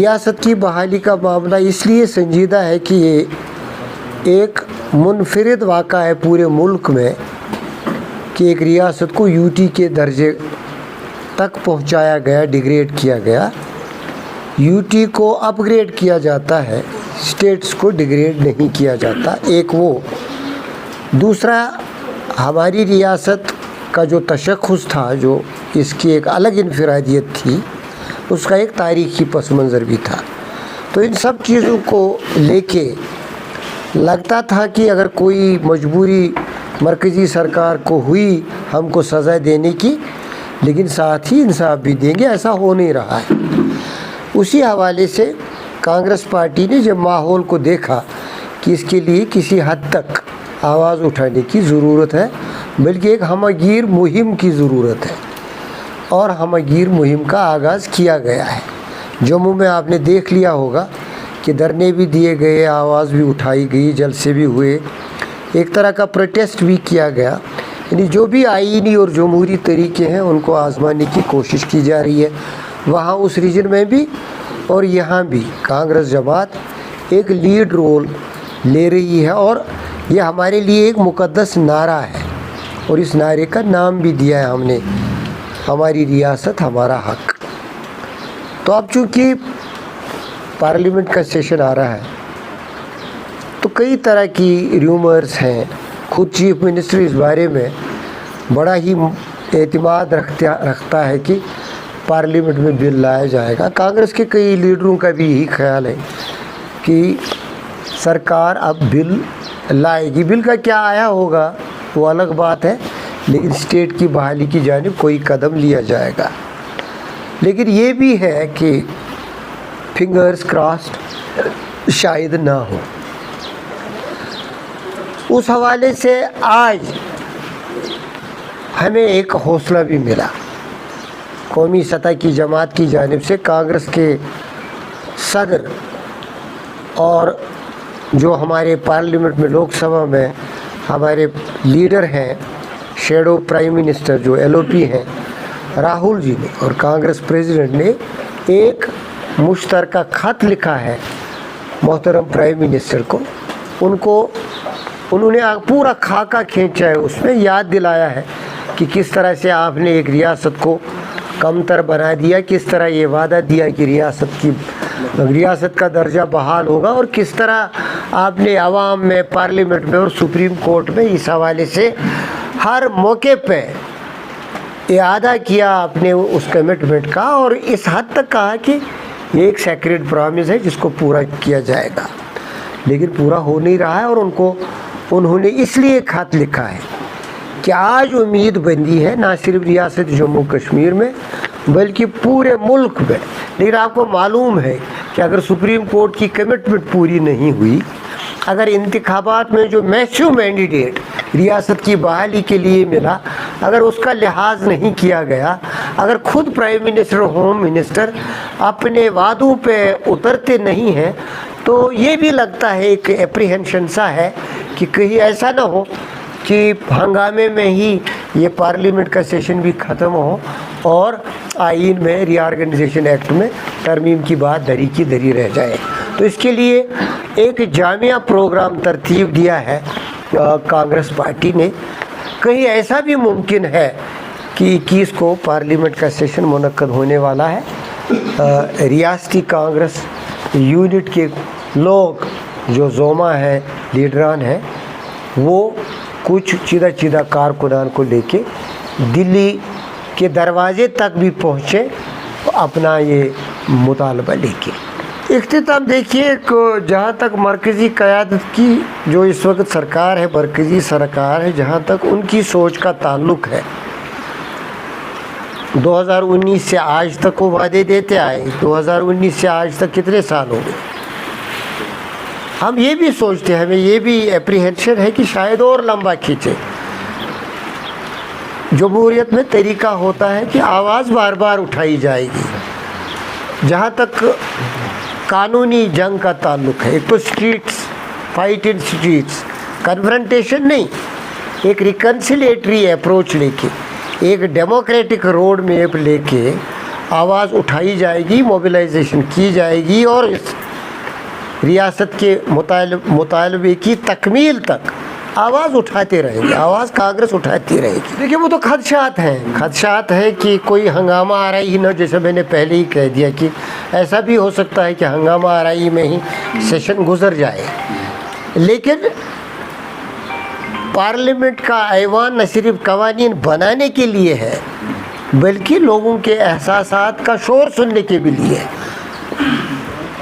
ریاست کی بحالی کا معاملہ اس لیے سنجیدہ ہے کہ یہ ایک منفرد واقعہ ہے پورے ملک میں کہ ایک ریاست کو یو ٹی کے درجے تک پہنچایا گیا، ڈیگریڈ کیا گیا۔ یو ٹی کو اپ گریڈ کیا جاتا ہے، اسٹیٹس کو ڈیگریڈ نہیں کیا جاتا۔ ایک وہ، دوسرا ہماری ریاست کا جو تشخص تھا، جو اس کی ایک الگ انفرادیت تھی، اس کا ایک تاریخی پس منظر بھی تھا۔ تو ان سب چیزوں کو لے کے لگتا تھا کہ اگر کوئی مجبوری مرکزی سرکار کو ہوئی ہم کو سزا دینے کی، لیکن ساتھ ہی انصاف بھی دیں گے، ایسا ہو نہیں رہا ہے۔ اسی حوالے سے کانگریس پارٹی نے جب ماحول کو دیکھا کہ اس کے لیے کسی حد تک آواز اٹھانے کی ضرورت ہے، بلکہ ایک ہمہ گیر مہم کی ضرورت ہے، اور ہمہ گیر مہم کا آغاز کیا گیا ہے۔ جموں میں آپ نے دیکھ لیا ہوگا کہ دھرنے بھی دیے گئے، آواز بھی اٹھائی گئی، جلسے بھی ہوئے، ایک طرح کا پروٹیسٹ بھی کیا گیا۔ یعنی جو بھی آئینی اور جمہوری طریقے ہیں ان کو آزمانے کی کوشش کی جا رہی ہے۔ وہاں اس ریجن میں بھی اور یہاں بھی کانگریس جماعت ایک لیڈ رول لے رہی ہے، اور یہ ہمارے لیے ایک مقدس نعرہ ہے، اور اس نعرے کا نام بھی دیا ہے ہم نے، ہماری ریاست ہمارا حق۔ تو اب چونکہ پارلیمنٹ کا سیشن آ رہا ہے تو کئی طرح کی ریومرز ہیں۔ خود چیف منسٹر اس بارے میں بڑا ہی اعتماد رکھتا ہے کہ پارلیمنٹ میں بل لایا جائے گا۔ کانگریس کے کئی لیڈروں کا بھی یہی خیال ہے کہ سرکار اب بل لائے گی۔ بل کا کیا آیا ہوگا وہ الگ بات ہے، لیکن اسٹیٹ کی بحالی کی جانب کوئی قدم لیا جائے گا۔ لیکن یہ بھی ہے کہ فنگرز کراسڈ شاید نہ ہو۔ اس حوالے سے آج ہمیں ایک حوصلہ بھی ملا قومی سطح کی جماعت کی جانب سے۔ کانگریس کے صدر اور جو ہمارے پارلیمنٹ میں لوک سبھا میں ہمارے لیڈر ہیں، شیڈو پرائم منسٹر جو ایل او پی ہیں، راہل جی نے، اور کانگریس پریزیڈنٹ نے ایک مشترکہ خط لکھا ہے محترم پرائم منسٹر کو۔ انہوں نے پورا خاکہ کھینچا ہے، اس میں یاد دلایا ہے کہ کس طرح سے آپ نے ایک ریاست کو کمتر بنا دیا، کس طرح یہ وعدہ دیا کہ ریاست کا درجہ بحال ہوگا، اور کس طرح آپ نے عوام میں، پارلیمنٹ میں اور سپریم کورٹ میں اس حوالے سے ہر موقع پہ اعادہ کیا اپنے اس کمٹمنٹ کا، اور اس حد تک کہا کہ یہ ایک سیکریڈ پرامس ہے جس کو پورا کیا جائے گا، لیکن پورا ہو نہیں رہا ہے۔ اور انہوں نے اس لیے خط لکھا ہے کہ آج امید بندی ہے نہ صرف ریاست جموں کشمیر میں بلکہ پورے ملک میں۔ لیکن آپ کو معلوم ہے کہ اگر سپریم کورٹ کی کمٹمنٹ پوری نہیں ہوئی، اگر انتخابات میں جو میسو مینڈیٹ ریاست کی بحالی کے لیے ملا، اگر اس کا لحاظ نہیں کیا گیا، اگر خود پرائم منسٹر، ہوم منسٹر اپنے وعدوں پہ اترتے نہیں ہیں، تو یہ بھی لگتا ہے ایک اپریہنشن سا ہے کہ کہیں ایسا نہ ہو کہ ہنگامے میں ہی یہ پارلیمنٹ کا سیشن بھی ختم ہو اور آئین میں، ری آرگنائزیشن ایکٹ میں ترمیم کی بات دری کی دری رہ جائے۔ تو اس کے لیے ایک جامعہ پروگرام ترتیب دیا ہے کانگریس پارٹی نے۔ کہیں ایسا بھی ممکن ہے کہ 21 کو پارلیمنٹ کا سیشن منعقد ہونے والا ہے۔ ریاستی کانگریس یونٹ کے لوگ جو زوما ہے، لیڈران ہیں، وہ کچھ چیدہ کارکنان کو لے کے دلی کے دروازے تک بھی پہنچے اپنا یہ مطالبہ لے کے۔ اختتام دیکھیے، جہاں تک مرکزی قیادت کی جو اس وقت سرکار ہے، مرکزی سرکار ہے، جہاں تک ان کی سوچ کا تعلق ہے، 2019 سے آج تک وہ وعدے دیتے آئے۔ 2019 سے آج تک کتنے سال ہو گئے؟ ہم یہ بھی سوچتے ہیں، ہمیں یہ بھی اپریہنشن ہے کہ شاید اور لمبا کھینچے۔ جمہوریت میں طریقہ ہوتا ہے کہ آواز بار بار اٹھائی جائے گی۔ جہاں تک قانونی جنگ کا تعلق ہے، ایک تو streets, fight in streets, confrontation نہیں، ایک ریکنسیلیٹری اپروچ لے کے، ایک ڈیموکریٹک روڈ میپ لے کے آواز اٹھائی جائے گی، موبلائزیشن کی جائے گی، اور اس ریاست کے مطالبے کی تکمیل تک آواز اٹھاتے رہیں گے، آواز کانگریس اٹھاتی رہے گی۔ دیکھیں وہ تو خدشات ہیں کہ کوئی ہنگامہ آرائی نہ، جیسے میں نے پہلے ہی کہہ دیا کہ ایسا بھی ہو سکتا ہے کہ ہنگامہ آرائی میں ہی سیشن گزر جائے، لیکن پارلیمنٹ کا ایوان نہ صرف قوانین بنانے کے لیے ہے بلکہ لوگوں کے احساسات کا شور سننے کے بھی لیے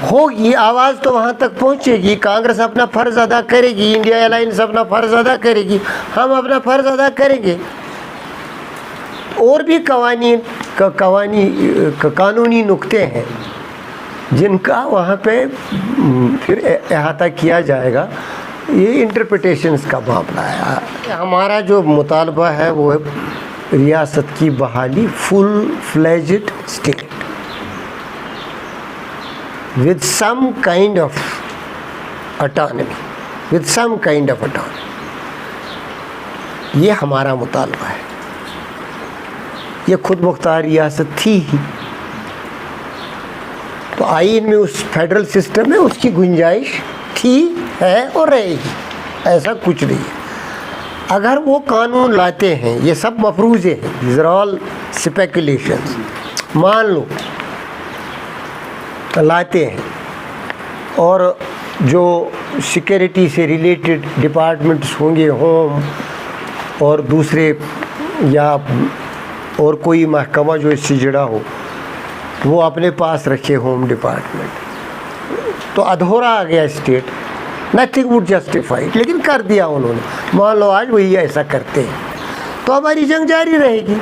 ہوگی۔ آواز تو وہاں تک پہنچے گی، کانگریس اپنا فرض ادا کرے گی، انڈیا الائنس اپنا فرض ادا کرے گی، ہم اپنا فرض ادا کریں گے۔ اور بھی قانونی نکتے ہیں جن کا وہاں پہ پھر احاطہ کیا جائے گا، یہ انٹرپریٹیشنز کا معاملہ ہے۔ ہمارا جو مطالبہ ہے وہ ہے ریاست کی بحالی، full fledged state with some kind of autonomy, یہ ہمارا مطالبہ ہے۔ یہ خود مختار ریاست تھی ہی، تو آئین میں اس فیڈرل سسٹم میں اس کی گنجائش تھی، ہے اور رہے گی، ایسا کچھ نہیں ہے۔ اگر وہ قانون لاتے ہیں، یہ سب مفروضے ہیں، these are all speculations، مان لو لاتے ہیں، اور جو سیکیورٹی سے ریلیٹڈ ڈپارٹمنٹس ہوں گے، ہوم اور دوسرے یا اور کوئی محکمہ جو اس سے جڑا ہو، وہ اپنے پاس رکھے ہوم ڈپارٹمنٹ، تو ادھورا آ گیا اسٹیٹ، نتھنگ وڈ جسٹیفائی، لیکن کر دیا انہوں نے۔ مان لو آج وہی ایسا کرتے ہیں تو ہماری جنگ جاری رہے گی۔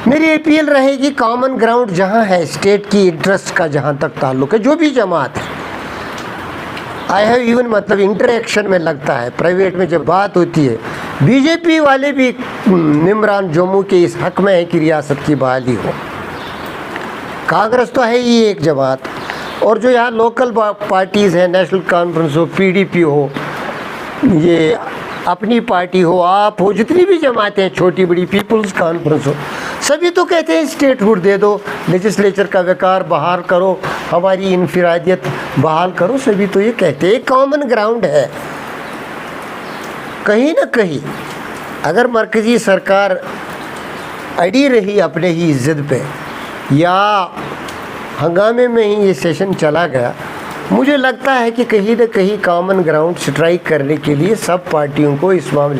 میری اپیل رہے گی، کامن گراؤنڈ جہاں ہے اسٹیٹ کی انٹرسٹ کا جہاں تک تعلق ہے، جو بھی جماعت ہے، آئی ہیو ایون مطلب انٹریکشن میں لگتا ہے، پرائیویٹ میں جب بات ہوتی ہے، بی جے پی والے بھی ممبران جموں کے اس حق میں ہے کہ ریاست کی بحالی ہو۔ کانگریس تو ہے ہی ایک جماعت، اور جو یہاں لوکل پارٹیز ہیں، نیشنل کانفرنس ہو، پی ڈی پی ہو، یہ اپنی پارٹی ہو، آپ ہو، جتنی بھی جماعتیں ہیں، چھوٹی بڑی، پیپلز کانفرنس ہو، سبھی تو کہتے ہیں اسٹیٹ ہوڈ دے دو، لیجسلیچر کا وقار بحال کرو، ہماری انفرادیت بحال کرو، سبھی تو یہ کہتے ہیں۔ ایک کامن گراؤنڈ ہے، کہیں نہ کہیں اگر مرکزی سرکار اڑی رہی اپنے ہی ضد پہ، یا ہنگامے میں ہی یہ سیشن چلا گیا، مجھے لگتا ہے کہ کہیں نہ کہیں کامن گراؤنڈ سٹرائک کرنے کے لیے سب پارٹیوں کو اس معاملے